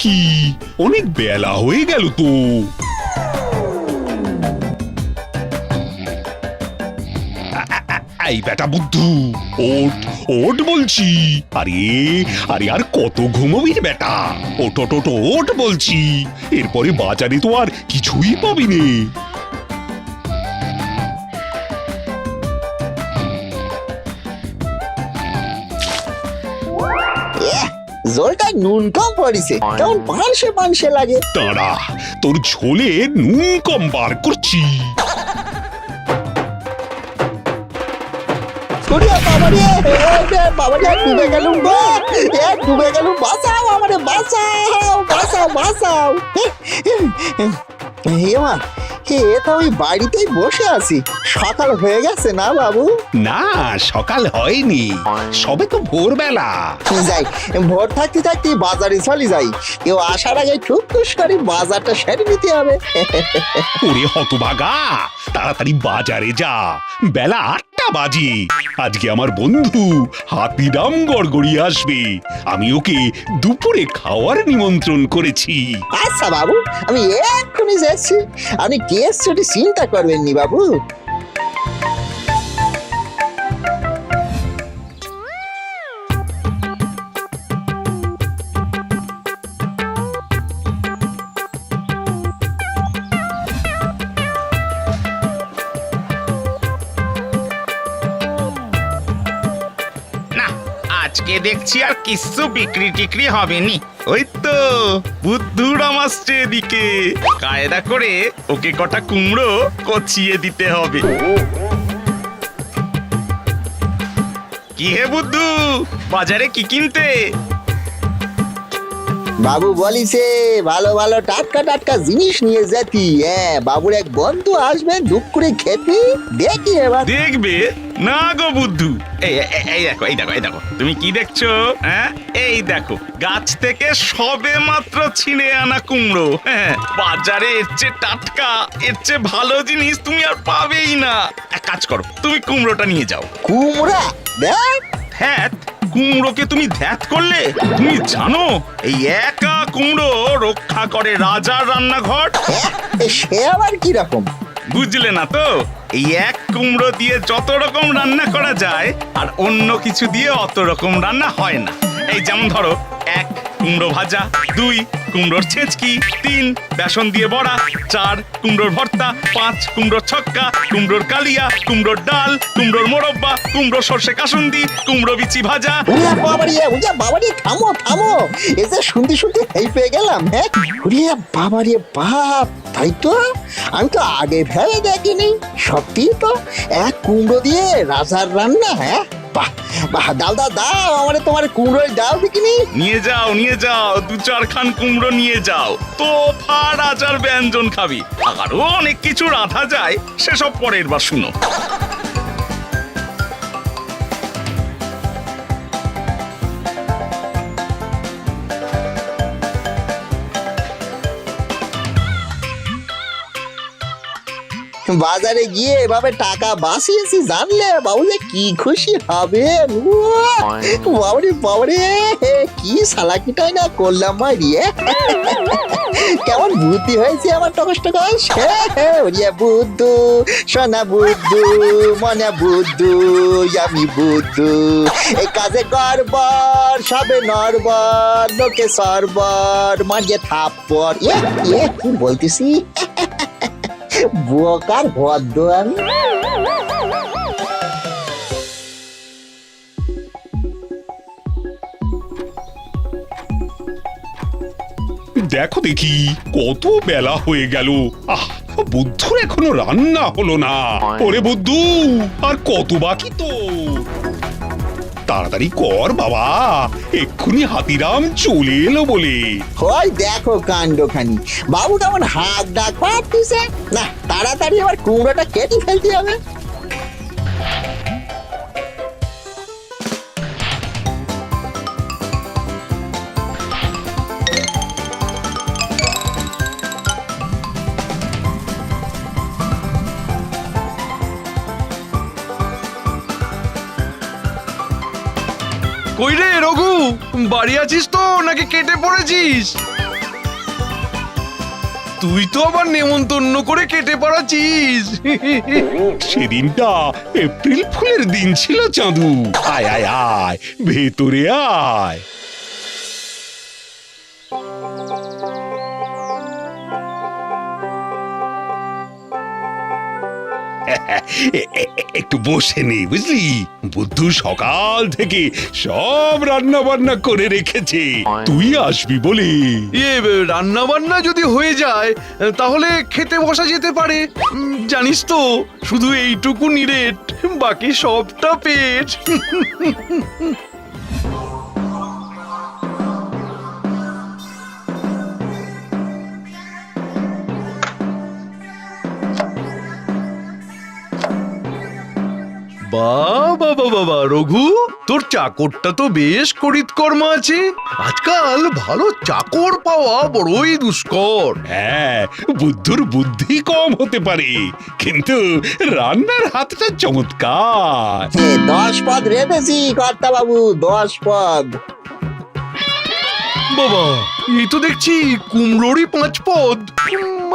কি অনেক বেলা হয়ে গেল তো। এই বেটা বুদ্ধু, ওঠ ওঠ বলছি। আরে আরে আর কত ঘুমোবি রে বেটা? ওঠ ওঠ ওঠ ওঠ বলছি। এরপরে বাজারে তো আর কিছুই পাবি নে। জলটা নুন কম পড়িছে, কেমন পানসে পানসে লাগে। দাঁড়া, তোর ঝোলে নুন কম বার করছি। ডুবে গেলুম গো, ডুবে গেলুম, বাঁচাও আমারে, বাঁচাও বাঁচাও বাঁচাও। হেমা, এ তো ওই বাড়িতেই বসে আছি। সকাল হয়ে গেছে না বাবু? না, সকাল হয়নি, সবে তো ভোরবেলা। যাই, ভোর থাকতে থাকতে বাজারে চলে যাই। কেউ আসার আগে টুকটুস করে বাজারটা সেরে নিতে হবে। ওরে হতভাগা, তাড়াতাড়ি বাজারে যা, বেলা 8টা বাজে। আজকে আমার বন্ধু হাতিরাম গড়গড়িয়ে আসবে, আমি ওকে দুপুরে খাওয়ার নিমন্ত্রণ করেছি। আচ্ছা বাবু, আমি এক্ষুনি যাচ্ছি, আপনি কেস ছুটি চিন্তা করবেন নি বাবু। আজকে দেখছি আর কিছু বিক্রি টিক্রি হবে নি। ওই তো বুদ্ধুরাম আসছে এদিকে, কায়দা করে ওকে কটা কুমড়ো কচিয়ে দিতে হবে। কি হে বুদ্ধু, বাজারে কি কিনতে? বাবু বলিছে ভালো ভালো টাটকা টাটকা জিনিস নিয়ে যেতি। হ্যাঁ, বাবুর এক বন্ধু আসবে, দুঃখ করে খেতে দেখি এবার। দেখবে না গো বুদ্ধু, এই এই দেখো এই দেখো এই দেখো, তুমি কি দেখছো? হ্যাঁ, এই দেখো গাছ থেকে সবে মাত্র ছিঁড়ে আনা কুমড়ো। হ্যাঁ, বাজারে এর চেয়ে টাটকা, এর চেয়ে ভালো জিনিস তুমি আর পাবেই না। এক কাজ করো, তুমি কুমড়োটা নিয়ে যাও। কুমড়া দেখ। হ্যাঁ, কুমড়োকে তুমি ধ্যাত করলে? তুমি জানো এই একা কুমড়ো রক্ষা করে রাজার রান্নাঘর? সে আবার কি রকম? বুঝলে না তো? এই এক কুমড়ো দিয়ে যত রকম রান্না করা যায় আর অন্য কিছু দিয়ে অত রকম রান্না হয় না। এই যেমন ধরো, 1 কুমড়ো ভাজা, 2 কুমড়োর ছেঁচকি, 3 বেসন দিয়ে বড়া, 4 কুমড়োর ভর্তা, 5 কুমড়োর ছক্কা, কুমড়োর কালিয়া, কুমড়োর ডাল, কুমড়োর মোরব্বা, কুমড়ো সর্ষে কাসুন্দি, কুমড়ো বিচি ভাজা। বাবারে থামো থামো, এই যে শুনতে শুনতে হেই পেয়ে গেলাম। হ্যাঁ, বাবারে বাপ, তাই তো, আমি তো আগে ভেবে দেখিনি। সত্যি তো, এক কুমড়ো দিয়ে রাজার রান্না। হ্যাঁ, বাহ বাহ, দাও দাও দাও, আমারে তোমার কুমড়ো দাও দেখিনি। নিয়ে যাও নিয়ে যাও, 2-4 খান কুমড়ো নিয়ে যাও, তো রাজার ব্যঞ্জন খাবি। আরো অনেক কিছু রাঁধা যায়, সেসব পরের বার শুনো। বাজারে গিয়ে এভাবে টাকা বাঁচিয়েছি জানলে বাবু যে কি খুশি হবে। বাবারে বাবারে, কি সালাকিটাই না করলাম মারিয়ে। কেমন বুদ্ধি হয়েছে আমার টকস টকস। ওরিয়া বুদ্ধু, সোনা বুদ্ধু, মনে বুদ্ধু, আমি বুদ্ধু, এই কাজে গড়বড়, সবে নড়বড়, লোকে সরবর, মারিয়ে থাপ্পড়। কি বলতেছি, বোকার ভদ্র আমি। দেখো দেখি কত বেলা হয়ে গেল, বুদ্ধুর এখনো রান্না হলো না। ওরে বুদ্ধু, আর কত বাকি তো, তাড়াতাড়ি কর বাবা, এক্ষুনি হাতিরাম চলে এলো বলে। ওই দেখো কাণ্ডখানি, বাবু কেমন হাত ডাক পাচ্ছে না। তাড়াতাড়ি আবার কুমড়োটা কেটে ফেলতে হবে। কই রে রঘু, বাড়ি আছিস তো নাকি কেটে পড়েছিস? তুই তো আবার নেমন্তন্ন করে কেটে পড়াছিস। সেদিনটা এপ্রিল ফুলের দিন ছিল চাঁদু। আয় আয় আয়, ভেতরে আয়। একটু বসে নে, বুঝলি? বুদ্ধু সকাল থেকে সব রান্না বান্না করে রেখেছে, তুই আসবি বলে। রান্না বান্না যদি হয়ে যায় তাহলে খেতে বসা যেতে পারে। জানিস তো, শুধু এইটুকু নিরেট, বাকি সবটা পেট। বাবা বাবা রঘু, তোর চাকরটা তো বেশ করিতকর্মা আছে। আজকাল ভালো চাকর পাওয়া বড়ই দুষ্কর। হ্যাঁ, বুদ্ধুর বুদ্ধি কম হতে পারে, কিন্তু রান্নার হাতটা চমৎকার। 10 পদ রেঁধেছি কর্তা বাবু, 10 পদ। বাবা, এই তো দেখছি কুমড়োরই 5 পদ।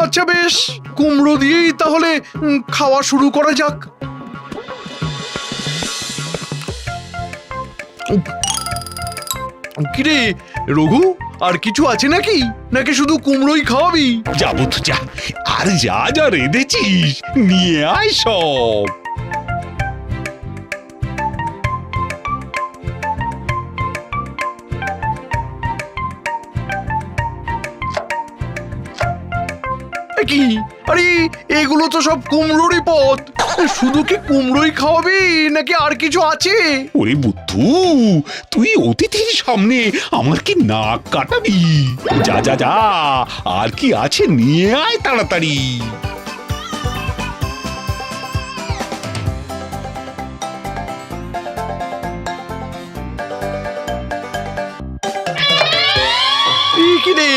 আচ্ছা বেশ, কুমড়ো দিয়েই তাহলে খাওয়া শুরু করা যাক। কিরে রঘু, আর কিছু আছে নাকি, নাকি শুধু কুমড়োই খাওয়াবি? যাবো তো, যা। আর যা যা রেঁধেছিস নিয়ে আয় সব। কি, আরে এগুলো তো সব কুমড়োরই পদ। শুধু কি কুমড়োই খাওয়াবি নাকি আর কিছু আছে? ওরে বুদ্ধু, তুই অতিথির সামনে আমার কি নাক কাটাবি? যা যা যা, আর কি আছে নিয়ে আয় তাড়াতাড়ি। কি রে,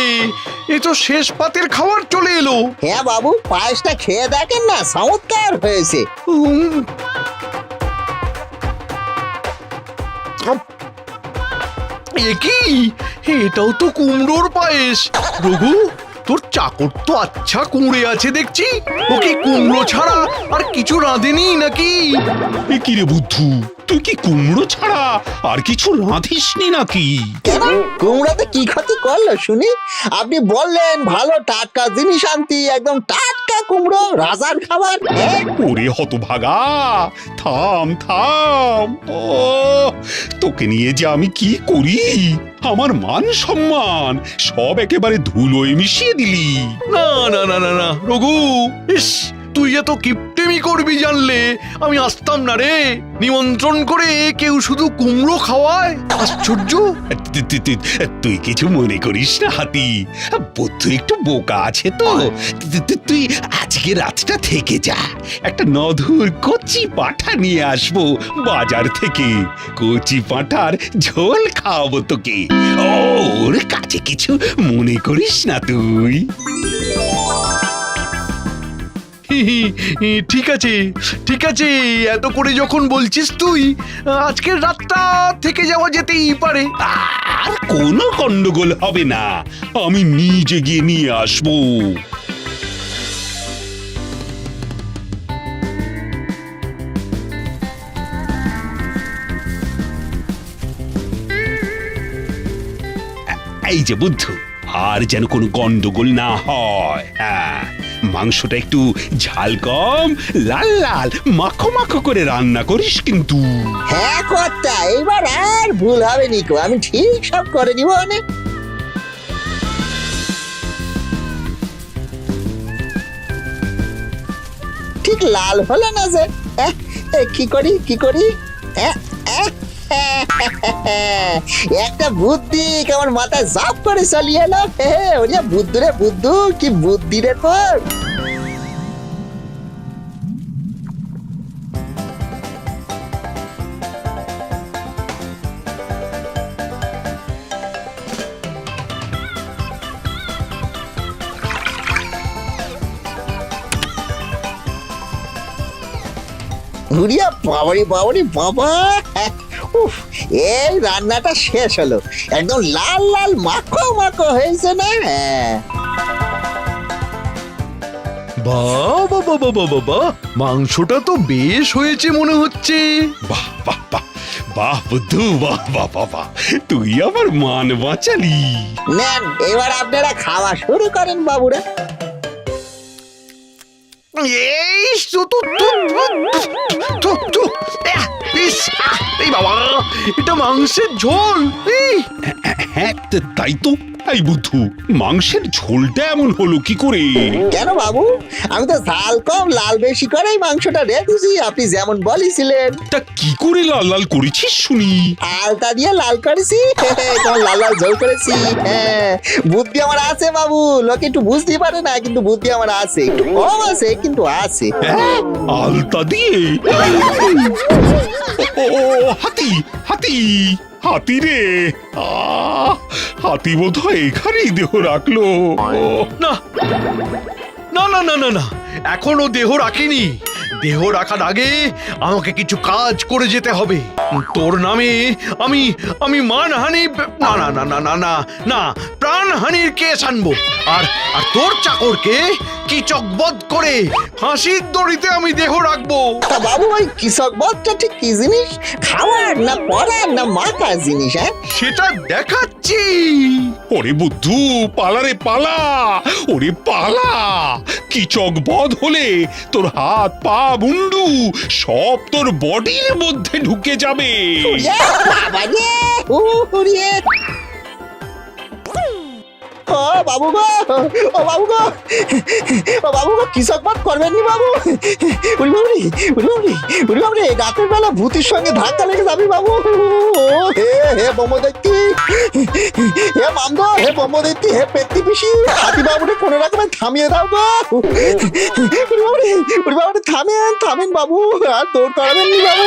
এ তো শেষ পাতের খাবার চলে এলো। হ্যাঁ বাবু, পায়েসটা খেয়ে দেখেন না, চমৎকার হয়েছে। উম, এ কি, এটাও তো কুমড়োর পায়েস। রঘু, তোর চাকর তো আচ্ছা কুঁড়ে আছে দেখছি। ও কি কুমড়ো ছাড়া আর কিছু রাঁধেনি নাকি? এ কি রে বুদ্ধু, তুই কি কুমড়ো ছাড়া আর কিছু রাঁধিসনি নাকি? কেন, কুমড়োতে কি ক্ষতি করলো শুনি? আপনি বললেন ভালো টাটকা জিনিস আনতি, একদম টাটকা কুমড়ো, রাজার খাবার। ওরে হতভাগা, থাম থাম। ও, তোকে নিয়ে যে আমি কি করি! আমার মান সম্মান সব একেবারে ধুলোয় মিশিয়ে দিলি। না না না না না রঘু, ইস, তুই এত কিপটেমি করবি জানলে আমি আসতাম না রে। নিমন্ত্রণ করে কেউ শুধু কুমড়ো খাওয়ায়, আশ্চর্য। তুই কিছু মনে করিস না হাতি, বুদ্ধু একটু বোকা আছে তো। তুই আজকে রাতটা থেকে যা, একটা নধুর কচি পাঁঠা নিয়ে আসবো বাজার থেকে। কচি পাঁঠার ঝোল খাওয়াবো তোকে। ওর কাছে কিছু মনে করিস না তুই। ঠিক আছে ঠিক আছে, এত করে যখন বলছিস তুই, আজকের রাতটা থেকে যাওয়া যেতেই পারে। আর কোনো গন্ডগোল হবে না, আমি নিজে গিয়ে নিয়ে আসবো। এই যে বুদ্ধু, আর যেন কোনো গন্ডগোল না হয়। হ্যাঁ, মাংসটা একটু ঝাল কম, লাল লাল মাখো মাখো করে রান্না করিস কিন্তু। হ্যাঁ কর্তা, এইবার আর ভুল হবে নিকো, আমি ঠিক সব করে নিব। অনেক ঠিক লাল হলো না যে। কি করি কি করি, একটা বুদ্ধি কেমন মাথায় জাপ করে চালিয়ে এলো। ওরে বুদ্ধু রে বুদ্ধু, কি বুদ্ধি রে তোর। উড়িয়া বাবারি বাবারি বাবা, উফ, এই রান্নাটা শেষ হলো, একদম লাল লাল মাখো মাখো হয়েছে না? হ্যাঁ। বাহ বাহ বাহ বাহ বাহ বাহ, মাংসটা তো বেশ হয়েছে মনে হচ্ছে। বাহ বাহ বাহ বাহ বুদ্ধু, বাহ বাহ বাহ বাহ, তুই আমার মান বাঁচালি। নেন, এবার আপনারা খাওয়া শুরু করেন বাবুরা। এই এই বাবা, এটা মাংসের ঝোল। হ্যাঁ তাই তো। এই বুদ্ধু, মাংসের ঝোলটা এমন হলো কি করে? কেন বাবু, আমি তো ঝাল কম লাল বেশি করেই মাংসটা রেখেছি, আপনি যেমন বলেছিলেন। তা কি করে লাল লাল করেছিস শুনি? আলতা দিয়ে লাল করেছি, তোমার লাল লাল ঝোল করেছি। হ্যাঁ, বুদ্ধি আমার আছে বাবু, লোকে একটু বুঝতে পারে না, কিন্তু বুদ্ধি আমার আছে, একটু কম আছে কিন্তু আছে। হ্যাঁ, আলতা দিয়ে? ও হাতি, হাতি, হাতি রে! হাতি বোধ হয় এখানেই দেহ রাখলো। না না না না না না, এখনো দেহ রাখিনি। দেহ রাখার আগে আমাকে কিছু কাজ করে যেতে হবে। তোর নামে আমি আমি মানহানি, না না না না না না না, প্রাণহানির কেস আনবো। আর আর তোর চাকরকে কিচকবধ করে ফাঁসির দড়িতে আমি দেহ রাখবো। তা বাবু, ওই কৃষক বধটা ঠিক কি জিনিস? খাওয়ার না পড়ার না মাথার জিনিস? হ্যাঁ, সেটা দেখাচ্ছি। ওরে বুদ্ধু, পালা রে পালা, ওরে পালা! কিচক বধ হলে তোর হাত পা মুন্ডু সব তোর বডির মধ্যে ঢুকে যাবে। বাবা রে, উড়িয়ে! ও বাবু গো, ও বাবু গো, ও বাবু গো, কৃষক বধ করবেন নি বাবু? উড়ি বাবুরি, উড়ি বাবুরি, উড়ি বাবুরি, রাতের বেলা ভূতির সঙ্গে ধাক্কা লেগে যাবি বাবু। হে হে ব্রহ্মদৈত্যী, হে মামদো, হে ব্রহ্মদৈত্যী, হে পেত্তি পিসি, হাতি বাবুরে কোনো রকমে থামিয়ে দাও গো। উড়ি বাবুরি, উড়ি বাবুরি, থামেন থামেন বাবু, আর দৌড় করাবেন নি বাবু।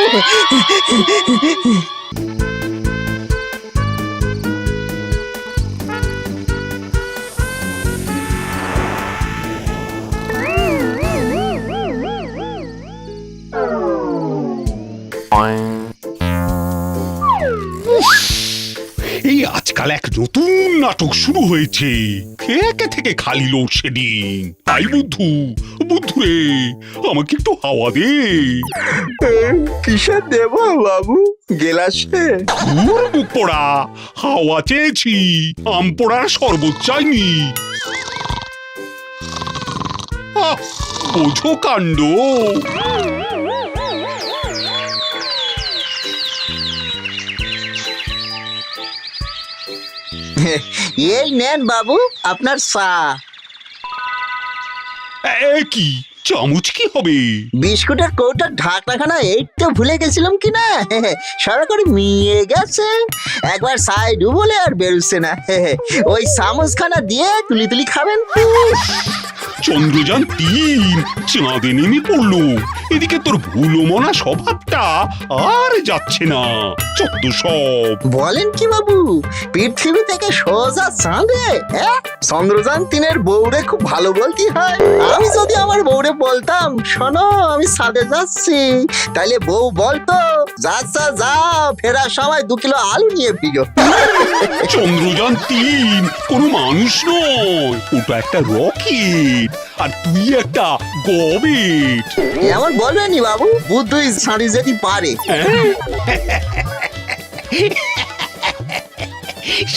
এই আজকাল এক নতুন নাটক শুরু হয়েছে, থেকে থেকে খালি লোডশেডিং। তাই বুদ্ধু, বুদ্ধু রে, আমাকে একটু হাওয়া দে। কিসের দেব বাবু? গেলাসে? ধুর মুখ পোড়া, হাওয়া চেয়েছি, আম পোড়ার শরবত চাইনি। আহ, বোঝো কাণ্ড। এই নেন বাবু আপনার চা। কি চামচ কি হবে? বিস্কুটের কৌটার ঢাকনাখানা এই তো ভুলে গেছিলাম কি না, সরাসরি মিয়ে গেছে, একবার চাই ডুবলে আর বেরোচ্ছে না। ওই চামচখানা দিয়ে তুলি তুলি খাবেন। চন্দ্রযান-3 চাঁদে নেমে পড়লো, এদিকে তোর ভুলো মনা স্বভাবটা আর যাচ্ছে না। চত্ব সব বলেন কি বাবু, পৃথিবী থেকে সোজা চাঁদে? হ্যাঁ, চন্দ্রযান-3 বউরে খুব ভালো বলতে হয়। আমি যদি আমার বউরে বলতাম, শোনো আমি চাঁদে যাচ্ছি, তাইলে বউ বলতো, যাচ্ছা যাও, ফেরার সময় 2 কিলো আলু নিয়ে ফিরো। চন্দ্রযান-3 কোনো মানুষ নয়, ওটা একটা রকেট, আর তুই একটা গবেট। এমন বলবেনি বাবু, বুদ্ধই ছাড়ি যেতে পারে।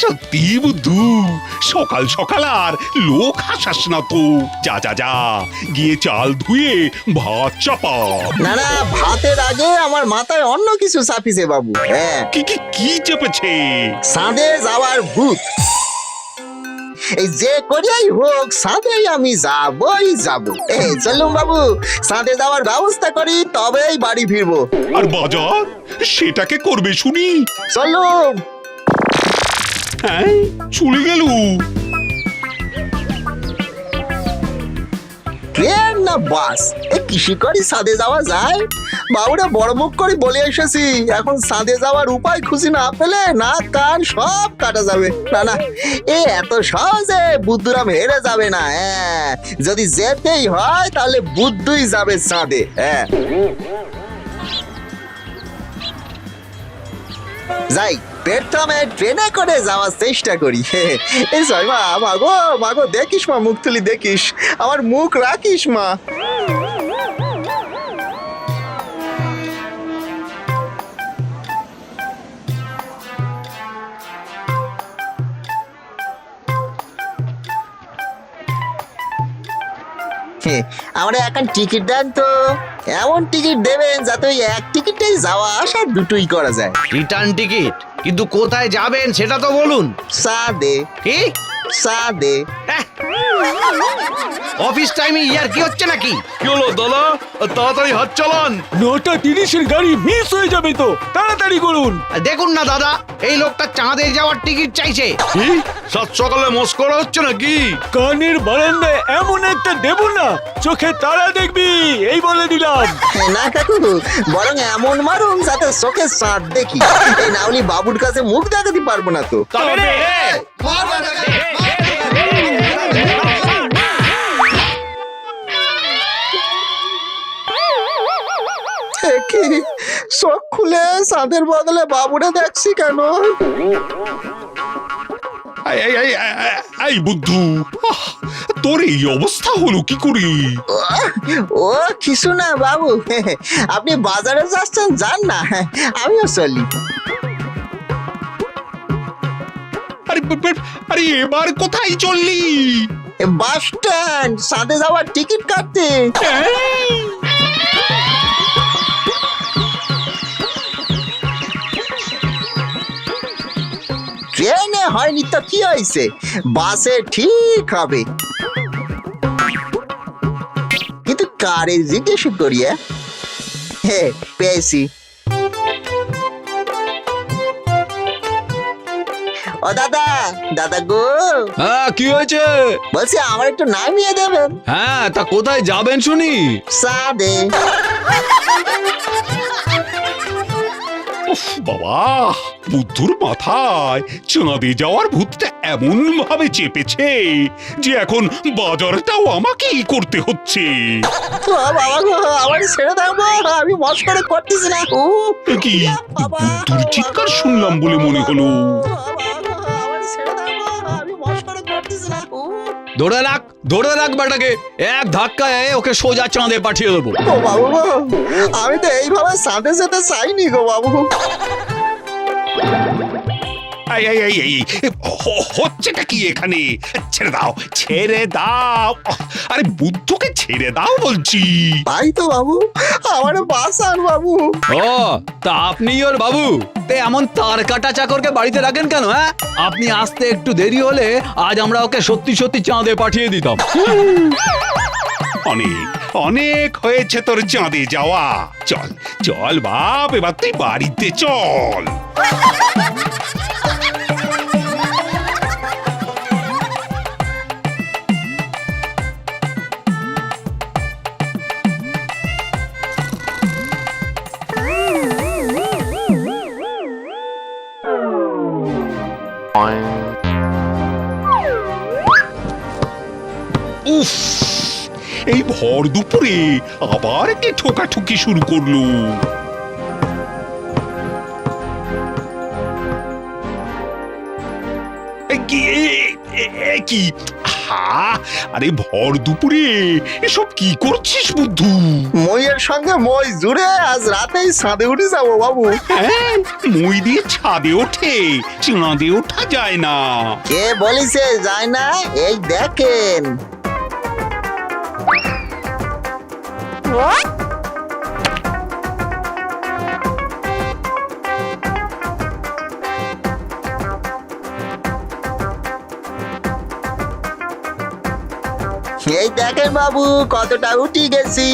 সত্যি বুদ্ধু, সকাল সকাল আর লোক হাসাস না তো। যা যা যা, গিয়ে চাল ধুয়ে ভাত চাপা। না না, ভাতের আগে আমার মাথায় অন্য কিছু চাপিছে বাবু। হ্যাঁ, কি কি কি চেপেছে? চাঁদে যাওয়ার ভূত। এই যে করিয়াই হোক চাঁদেই আমি যাবই যাব। এই চলুন বাবু, চাঁদে যাওয়ার ব্যবস্থা করি, তবেই বাড়ি ফিরবো। আর বাজার সেটাকে করবে শুনি। চলুন। হ্যাঁ, চলে গেল। ট্রেন না বাস, এই কৃষি করে চাঁদে যাওয়া যায়? বাবুরা বড় মুখ করে বলে এসেছি, এখন চাঁদে যাওয়ার উপায় খুঁজি না পেলে না কান সব কাটা যাবে। না না, এ এত সহজে বুদ্ধুরাম হেরে যাবে না। হ্যাঁ, যদি যেতেই হয় তাহলে বুদ্ধুই যাবে চাঁদে। হ্যাঁ। যাই প্রথমে ট্রেনে করে যাওয়ার চেষ্টা করি। এই সয় মা, মাগো মাগো, দেখিস মা, মুখ তুলি দেখিস, আমার মুখ রাখিস মা। আমরা এখন টিকিট দেন তো, এমন টিকিট দেবেন যাতে ওই এক টিকিটেই যাওয়া আসা দুটোই করা যায়। রিটার্ন টিকিট, কিন্তু কোথায় যাবেন সেটা তো বলুন। সাদে কি সাদে। অফিস টাইমে ইয়ার কি হচ্ছে নাকি? কি হলো দাদা, তাড়াতাড়ি হাত চালান। 9:30 গাড়ি মিস হয়ে যাবে তো, তাড়াতাড়ি করুন। দেখুন না দাদা, এই লোকটা চাঁদে যাওয়ার টিকিট চাইছে। কি সাত সকালে মস্করা হচ্ছে নাকি? কানের বারান্দায় এমন একটা দেব না, চোখে তারা দেখবি, এই বলে দিলাম। না কাকু, বরং এমন মারুন যাতে চোখে চাঁদ দেখি। এই নাউলি বাবুর কাছে মুখ দেখাতে পারবো না তো। কি চোখ খুলে চাঁদের বদলে বাবুরে দেখছি কেন? এই বুদ্ধু, তোর এই অবস্থা হলো কি করে? ও কিছু না বাবু, আপনি বাজারে যাচ্ছেন যান না, আমিও চলি। আরে এবার কোথায় চললি? বাস স্ট্যান্ড, সাথে যাওয়ার টিকিট কাটতে। ট্রেনে হয়নি তো কি হয়েছে, বাসে ঠিক হবে। কিন্তু কারে জিজ্ঞেস করি? পেয়েছি। ও দাদা, দাদা গো। হ্যাঁ, কি হয়েছে? বলছি আমার একটু নামিয়ে দেবেন। হ্যাঁ, তা কোথায় যাবেন শুনি? সাদে। উফ বাবা, বুদ্ধুর মাথায় চাঁদে যাওয়ার ভূতটা এমন ভাবে চেপেছে যে এখন বাজারটাও আমাকেই করতে হচ্ছে। বাবা গো, আমার ছেড়ে দাও গো, আমি মস্করা করতেছি না। ও কি বুদ্ধুর চিৎকার শুনলাম বলে মনে হলো। আমার ছেড়ে দাও গো, আমি মস্করা করতেছি না। ধরে রাখ বেটাকে, এক ধাক্কায় ওকে সোজা চাঁদে পাঠিয়ে দেবো। ও বাবু গো, আমি তো এইভাবে সাথে যেতে চাইনি গো বাবু। হচ্ছেটা কি এখানে? ছেড়ে দাও, ছেড়ে দাও। আরে বুদ্ধকে ছেড়ে দাও বলছি। তাই তো বাবু, আমার বাঁচান বাবু। ও, তা আপনি ওর বাবু, তে এমন তার কাটা চাকরকে বাড়িতে রাখেন কেন? হ্যাঁ, আপনি আসতে একটু দেরি হলে আজ আমরা ওকে সত্যি সত্যি চাঁদে পাঠিয়ে দিতাম। অনেক অনেক হয়েছে তোর চাঁদে যাওয়া। চল চল বাপ, এবার তুই বাড়িতে চল। উফ, এই ভর দুপুরে আবার কি ঠোকাঠুকি শুরু করলো। কি হা, আরে ভর দুপুরে এসব কি করছিস বুদ্ধু? মইয়ের সঙ্গে মই জুড়ে আজ রাতেই ছাদে উঠে যাবো বাবু। হ্যাঁ, মই দিয়ে ছাদে ওঠে, চাঁদে ওঠা যায় না। কে বলিছে যায় না? এই দেখেন। এই দেখেন বাবু, কতটা উঠি গেছি।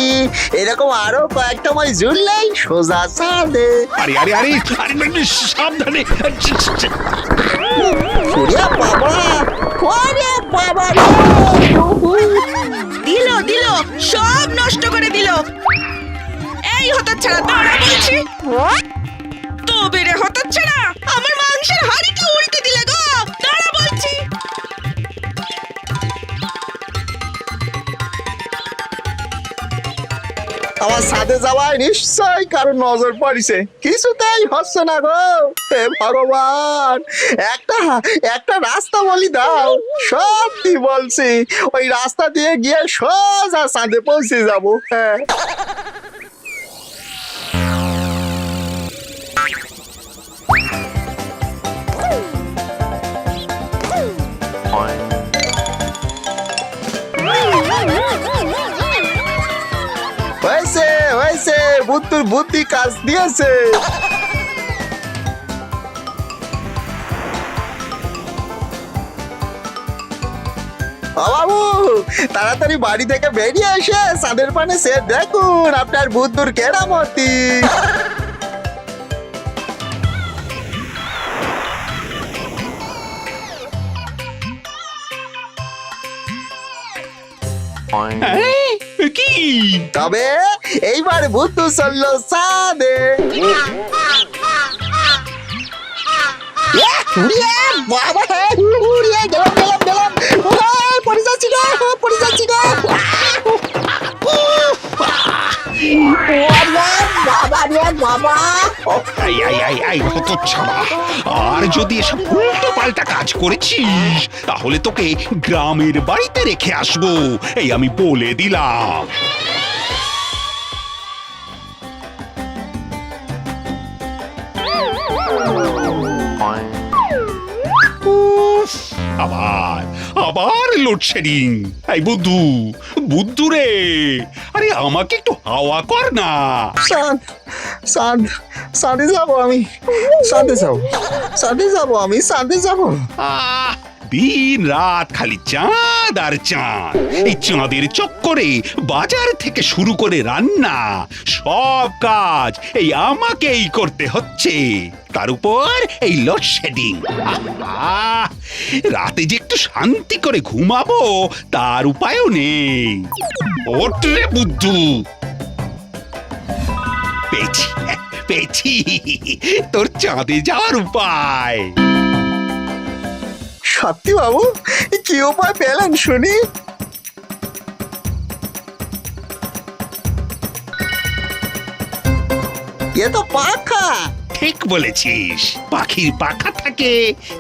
এরকম আরো কয়েকটা মই জুড়লেই সোজা চাঁদে। আরে আরে আরে আরে, সাবধানে। ওরে বাবা, ওরে বাবা, দিল সব নষ্ট করে দিল। এই হতচ্ছাড়া, দাঁড়া বলছি। তো বেড়ে হতচ্ছাড়া, আমার মাংসের হাড়িটা উল্টে দিলে গো, দাঁড়া বলছি। আমার সাথে যাওয়ায় নিশ্চয়ই কারো নজর পড়িছে, কিছুতেই হচ্ছে না গো। হে ভগবান, একটা একটা রাস্তা বলি দাও। সত্যি বলছি, ওই রাস্তা দিয়ে গিয়ে সোজা সাথে পৌঁছে যাবো। হ্যাঁ, হয়েছে হয়েছে, বুদ্ধুর বুদ্ধি কাজ দিয়েছে। ও বাবু, তাড়াতাড়ি বাড়ি থেকে বেরিয়ে এসে চাঁদের পানে সে দেখুন আপনার বুদ্ধুর কেরামতি। কি তবে এইবার বুদ্ধু চললো চাঁদে। বাবা, উড়িয়ে গেলাম গেলাম গেলাম, পড়ে যাচ্ছি গো, পড়ে যাচ্ছি গো। বাবা রে বাবা, হতচ্ছাড়া, আর যদি এসব উল্টো পাল্টা কাজ করেছিস তাহলে তোকে গ্রামের বাড়িতে রেখে আসবো, এই আমি বলে দিলাম। উফ, আবার আবার লোডশেডিং। এই বুদ্ধু, বুদ্ধু রে, আরে আমাকে একটু হাওয়া কর না। চাঁদ চাঁদ চাঁদে যাবো আমি, চাঁদে যাবো, চাঁদে যাবো আমি, চাঁদে যাবো। আহ, দিন রাত খালি চাঁদ আর চাঁদ। এই চাঁদের চক্করে বাজার থেকে শুরু করে রান্না সব কাজ এই আমাকেই করতে হচ্ছে, তার উপর এই লোডশেডিং। রাতে যে একটু শান্তি করে ঘুমাবো তার উপায়ও নেই। ওঠ রে বুদ্ধু, পেয়েছি পেয়েছি তোর চাঁদে যাওয়ার উপায়। সত্যি বাবু, কি উপায় পেলেন শুনি? এ তো পাখা। ঠিক বলেছিস, পাখির পাখা থাকে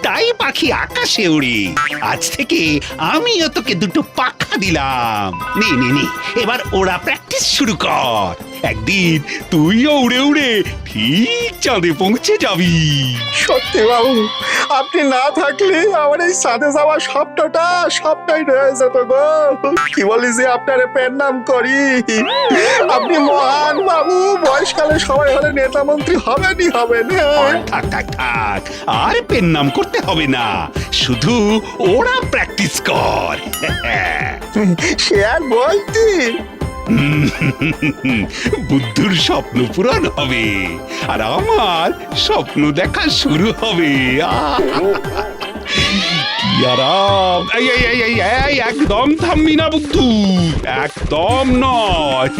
তাই পাখি আকাশে উড়ে। আজ থেকে আমিও তোকে দুটো পাখা দিলাম। নে নে নে, এবার ওরা প্র্যাকটিস শুরু কর। একদিন তুইও উড়ে উড়ে ঠিক চাঁদে পৌঁছে যাবি। সত্যি বাবু, আপনি না থাকলে আমার এই সাথে যাওয়া সবটাই রয়ে যেত গো। কি বলি যে আপনারে পেন নাম করি, আপনি মহান বাবু। বয়সকালে সবাই হলে নেতা মন্ত্রী হবেনই হবেন। থাক থাক থাক, আর পেন নাম করতে হবে না, শুধু ওরা প্র্যাকটিস কর। সে আর বলতি। বুদ্ধুর স্বপ্ন পূরণ হবে আর আমার স্বপ্ন দেখা শুরু হবে। কি আরাম! এই একদম থামবি না বুদ্ধু, একদম নয়।